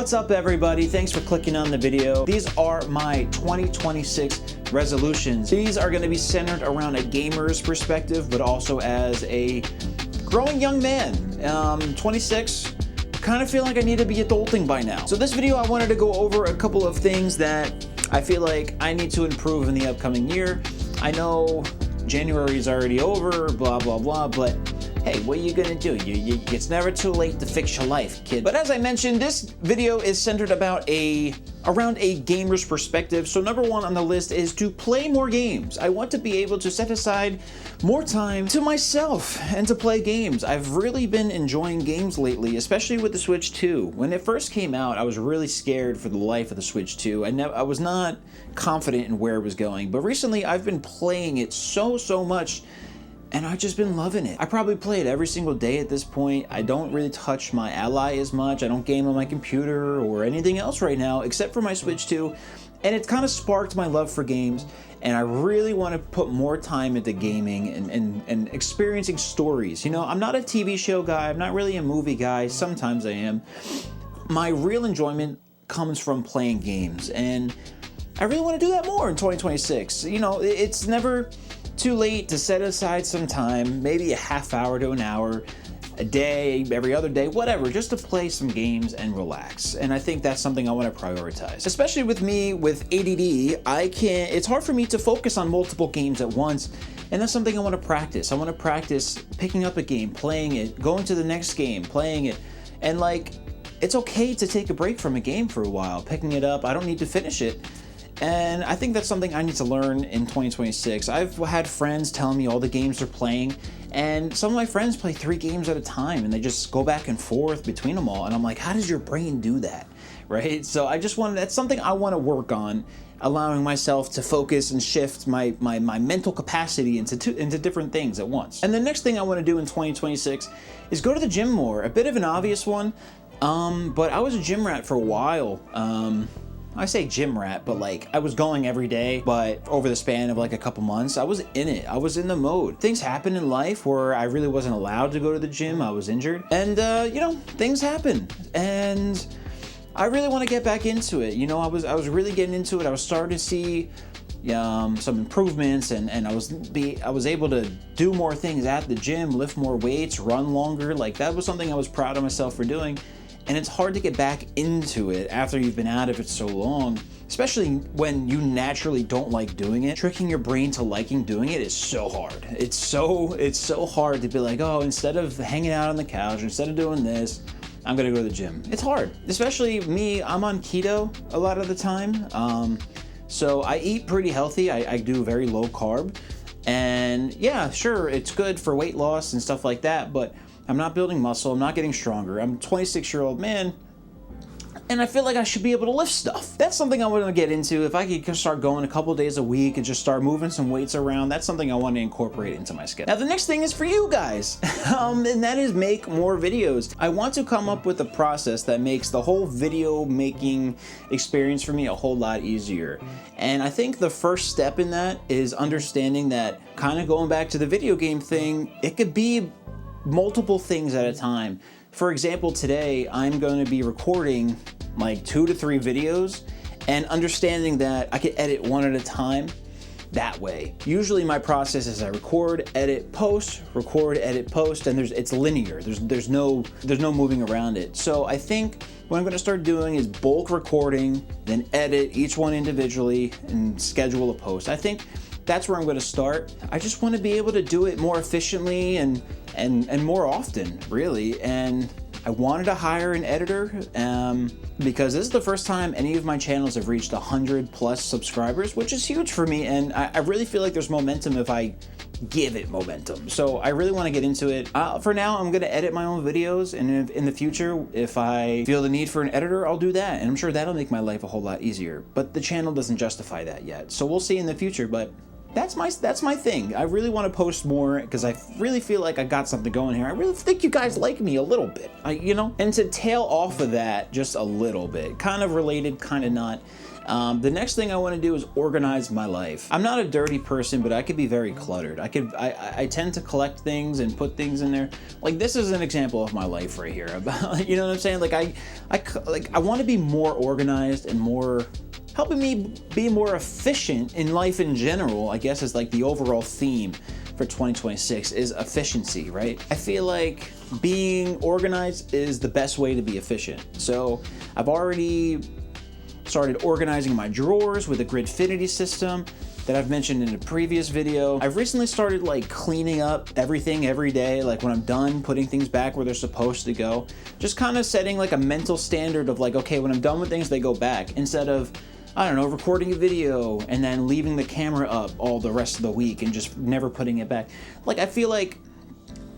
What's up, everybody? Thanks for clicking on the video. These are my 2026 resolutions. These are going to be centered around a gamer's perspective, but also as a growing young man. 26, kind of feel like I need to be adulting by now. So this video, I wanted to go over a couple of things that I feel like I need to improve in the upcoming year. I know January is already over, blah, blah, blah, but hey, what are you gonna do? It's never too late to fix your life, kid. But as I mentioned, this video is centered around a gamer's perspective. So number one on the list is to play more games. I want to be able to set aside more time to myself and to play games. I've really been enjoying games lately, especially with the Switch 2. When it first came out, I was really scared for the life of the Switch 2. I was not confident in where it was going, but recently I've been playing it so much, and I've just been loving it. I probably play it every single day at this point. I don't really touch my Ally as much. I don't game on my computer or anything else right now except for my Switch 2. And it's kind of sparked my love for games. And I really want to put more time into gaming and experiencing stories. You know, I'm not a TV show guy. I'm not really a movie guy. Sometimes I am. My real enjoyment comes from playing games. And I really want to do that more in 2026. You know, it's never too late to set aside some time, maybe a half hour to an hour, a day, every other day, whatever, just to play some games and relax. And I think that's something I want to prioritize. Especially with me with ADD, it's hard for me to focus on multiple games at once. And that's something I want to practice. I want to practice picking up a game, playing it, going to the next game, playing it. And like, it's okay to take a break from a game for a while, picking it up. I don't need to finish it. And I think that's something I need to learn in 2026. I've had friends telling me all the games they're playing, and some of my friends play 3 games at a time, and they just go back and forth between them all. And I'm like, how does your brain do that, right? So that's something I want to work on, allowing myself to focus and shift my mental capacity into different things at once. And the next thing I want to do in 2026 is go to the gym more. A bit of an obvious one, but I was a gym rat for a while. I say gym rat, but like I was going every day, but over the span of like a couple months, I was in it. I was in the mode. Things happen in life where I really wasn't allowed to go to the gym. I was injured, and you know, things happen, and I really want to get back into it. You know, I was really getting into it. I was starting to see some improvements, and I was able to do more things at the gym, lift more weights, run longer. Like that was something I was proud of myself for doing. And it's hard to get back into it after you've been out of it so long, especially when you naturally don't like doing it. Tricking your brain to liking doing it is so hard. It's so hard to be like, oh, instead of hanging out on the couch, instead of doing this, I'm gonna go to the gym. It's hard, especially me. I'm on keto a lot of the time. So I eat pretty healthy. I do very low carb. And yeah, sure, it's good for weight loss and stuff like that, but I'm not building muscle, I'm not getting stronger. I'm a 26-year-old man, and I feel like I should be able to lift stuff. That's something I want to get into. If I could start going a couple days a week and just start moving some weights around, that's something I want to incorporate into my schedule. Now, the next thing is for you guys, and that is make more videos. I want to come up with a process that makes the whole video making experience for me a whole lot easier. And I think the first step in that is understanding that, kind of going back to the video game thing, it could be multiple things at a time. For example, today I'm going to be recording like 2 to 3 videos, and understanding that I can edit one at a time that way. Usually my process is I record, edit, post, record, edit, post, and it's linear. There's no moving around it. So I think what I'm going to start doing is bulk recording, then edit each one individually and schedule a post. I think that's where I'm going to start. I just want to be able to do it more efficiently and more often, really. And I wanted to hire an editor because this is the first time any of my channels have reached 100+ subscribers, which is huge for me. And I really feel like there's momentum if I give it momentum. So I really want to get into it. For now, I'm going to edit my own videos, and in the future, if I feel the need for an editor, I'll do that. And I'm sure that'll make my life a whole lot easier. But the channel doesn't justify that yet. So we'll see in the future, but that's my thing. I really want to post more because I really feel like I got something going here. I really think you guys like me a little bit, you know? And to tail off of that just a little bit, kind of related, kind of not. The next thing I want to do is organize my life. I'm not a dirty person, but I could be very cluttered. I tend to collect things and put things in there. Like, this is an example of my life right here. You know what I'm saying? Like, I want to be more organized and more, helping me be more efficient in life in general, I guess, is like the overall theme for 2026 is efficiency, right? I feel like being organized is the best way to be efficient. So I've already started organizing my drawers with a Gridfinity system that I've mentioned in a previous video. I've recently started like cleaning up everything every day, like when I'm done putting things back where they're supposed to go. Just kind of setting like a mental standard of like, okay, when I'm done with things, they go back, instead of, I don't know, recording a video and then leaving the camera up all the rest of the week and just never putting it back. Like, I feel like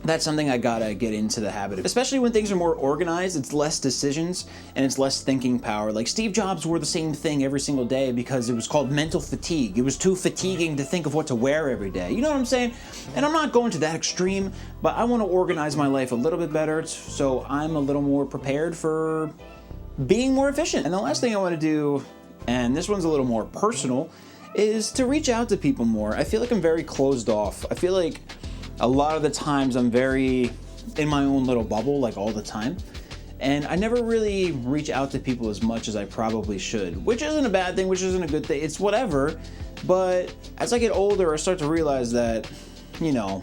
that's something I gotta get into the habit of. Especially when things are more organized, it's less decisions and it's less thinking power. Like, Steve Jobs wore the same thing every single day because it was called mental fatigue. It was too fatiguing to think of what to wear every day. You know what I'm saying? And I'm not going to that extreme, but I want to organize my life a little bit better so I'm a little more prepared for being more efficient. And the last thing I want to do, and this one's a little more personal, is to reach out to people more. I feel like I'm very closed off. I feel like a lot of the times I'm very in my own little bubble, like all the time. And I never really reach out to people as much as I probably should, which isn't a bad thing, which isn't a good thing. It's whatever. But as I get older, I start to realize that, you know,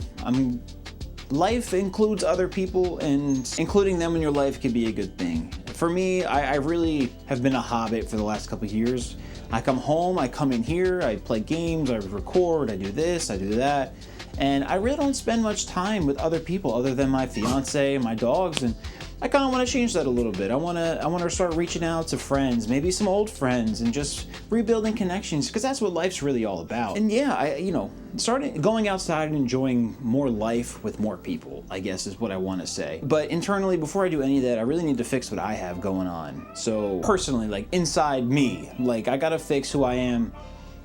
life includes other people, and including them in your life can be a good thing. For me, I really have been a hobbit for the last couple of years. I come home, I come in here, I play games, I record, I do this, I do that. And I really don't spend much time with other people other than my fiance and my dogs, and I kind of want to change that a little bit. I want to start reaching out to friends, maybe some old friends, and just rebuilding connections, because that's what life's really all about. And yeah, starting going outside and enjoying more life with more people, I guess, is what I want to say. But internally, before I do any of that, I really need to fix what I have going on. So personally, like inside me, like I gotta fix who I am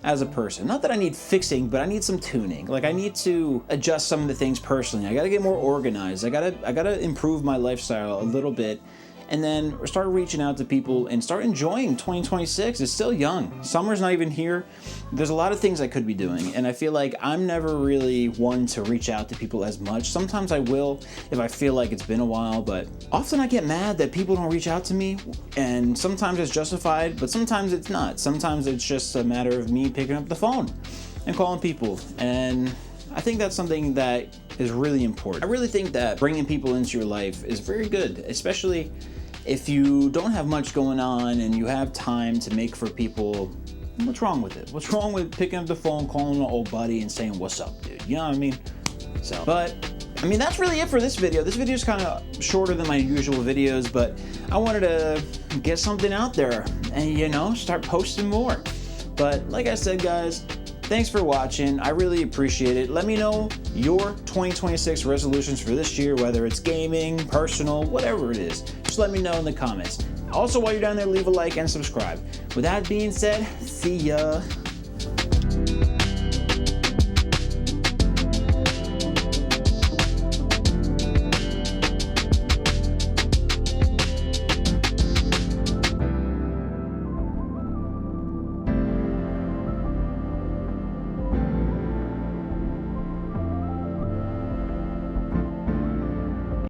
as a person. Not that I need fixing, but I need some tuning. Like, I need to adjust some of the things personally. I gotta get more organized. I gotta improve my lifestyle a little bit, and then start reaching out to people and start enjoying 2026. It's still young. Summer's not even here. There's a lot of things I could be doing, and I feel like I'm never really one to reach out to people as much. Sometimes I will if I feel like it's been a while, but often I get mad that people don't reach out to me, and sometimes it's justified, but sometimes it's not. Sometimes it's just a matter of me picking up the phone and calling people, and I think that's something that is really important. I really think that bringing people into your life is very good, especially if you don't have much going on and you have time to make for people. What's wrong with it? What's wrong with picking up the phone, calling an old buddy and saying, "What's up, dude?" You know what I mean? So, but I mean, that's really it for this video. This video is kind of shorter than my usual videos, but I wanted to get something out there and, start posting more. But like I said, guys, thanks for watching. I really appreciate it. Let me know your 2026 resolutions for this year, whether it's gaming, personal, whatever it is. Just let me know in the comments. Also, while you're down there, leave a like and subscribe. With that being said, see ya.